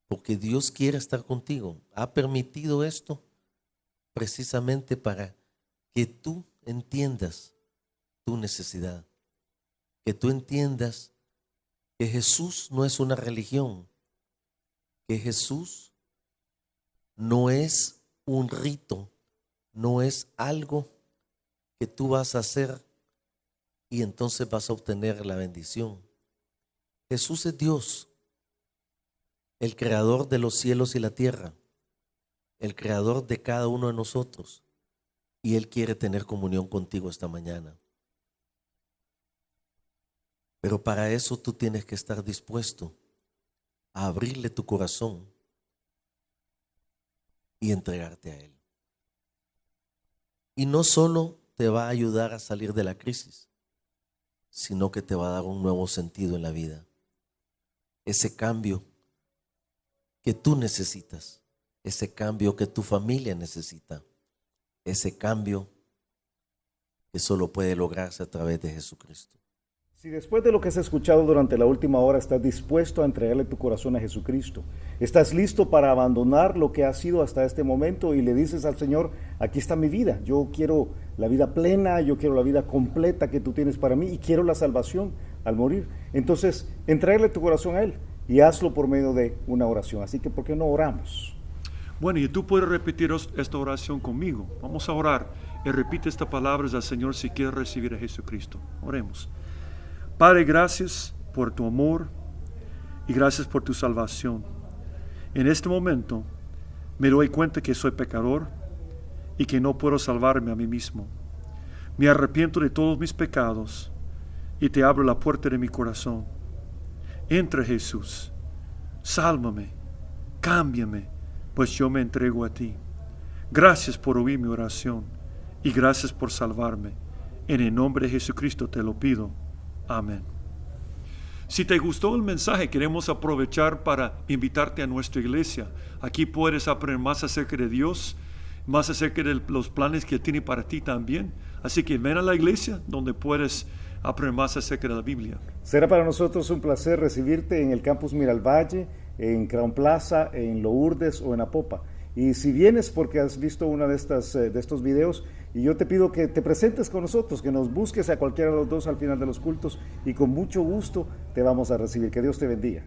Porque Dios quiere estar contigo. Ha permitido esto precisamente para que tú entiendas tu necesidad. Que tú entiendas que Jesús no es una religión. Que Jesús no es un rito. No es algo que tú vas a hacer y entonces vas a obtener la bendición. Jesús es Dios, el creador de los cielos y la tierra, el creador de cada uno de nosotros, y Él quiere tener comunión contigo esta mañana. Pero para eso tú tienes que estar dispuesto a abrirle tu corazón y entregarte a Él. Y no solo te va a ayudar a salir de la crisis, sino que te va a dar un nuevo sentido en la vida. Ese cambio que tú necesitas, ese cambio que tu familia necesita, ese cambio que solo puede lograrse a través de Jesucristo. Si después de lo que has escuchado durante la última hora estás dispuesto a entregarle tu corazón a Jesucristo, estás listo para abandonar lo que has sido hasta este momento y le dices al Señor, aquí está mi vida, yo quiero la vida plena, yo quiero la vida completa que tú tienes para mí y quiero la salvación al morir. Entonces, entrégale tu corazón a Él y hazlo por medio de una oración. Así que, ¿por qué no oramos? Bueno, y tú puedes repetir esta oración conmigo. Vamos a orar y repite estas palabras al Señor si quieres recibir a Jesucristo. Oremos. Padre, gracias por tu amor y gracias por tu salvación. En este momento me doy cuenta que soy pecador y que no puedo salvarme a mí mismo. Me arrepiento de todos mis pecados y te abro la puerta de mi corazón. Entra, Jesús, sálvame, cámbiame, pues yo me entrego a ti. Gracias por oír mi oración y gracias por salvarme. En el nombre de Jesucristo te lo pido. Amén. Si te gustó el mensaje, queremos aprovechar para invitarte a nuestra iglesia. Aquí puedes aprender más acerca de Dios, más acerca de los planes que tiene para ti también. Así que ven a la iglesia donde puedes aprender más acerca de la Biblia. Será para nosotros un placer recibirte en el campus Miralvalle, en Crown Plaza, en Lourdes o en Apopa. Y si vienes porque has visto una de estos videos, y yo te pido que te presentes con nosotros, que nos busques a cualquiera de los dos al final de los cultos y con mucho gusto te vamos a recibir. Que Dios te bendiga.